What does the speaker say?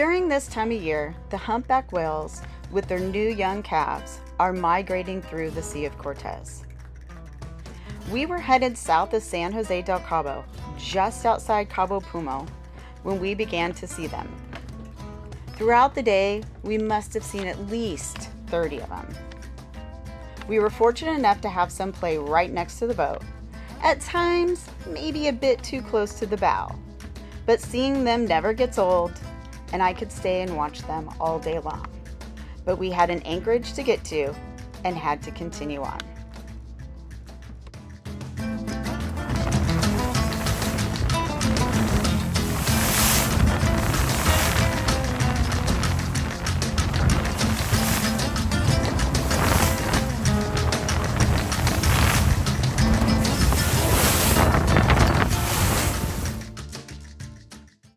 During this time of year, the humpback whales, with their new young calves, are migrating through the Sea of Cortez. We were headed south of San Jose del Cabo, just outside Cabo Pulmo, when we began to see them. Throughout the day, we must have seen at least 30 of them. We were fortunate enough to have some play right next to the boat, at times maybe a bit too close to the bow, but seeing them never gets old, and I could stay and watch them all day long. But we had an anchorage to get to and had to continue on.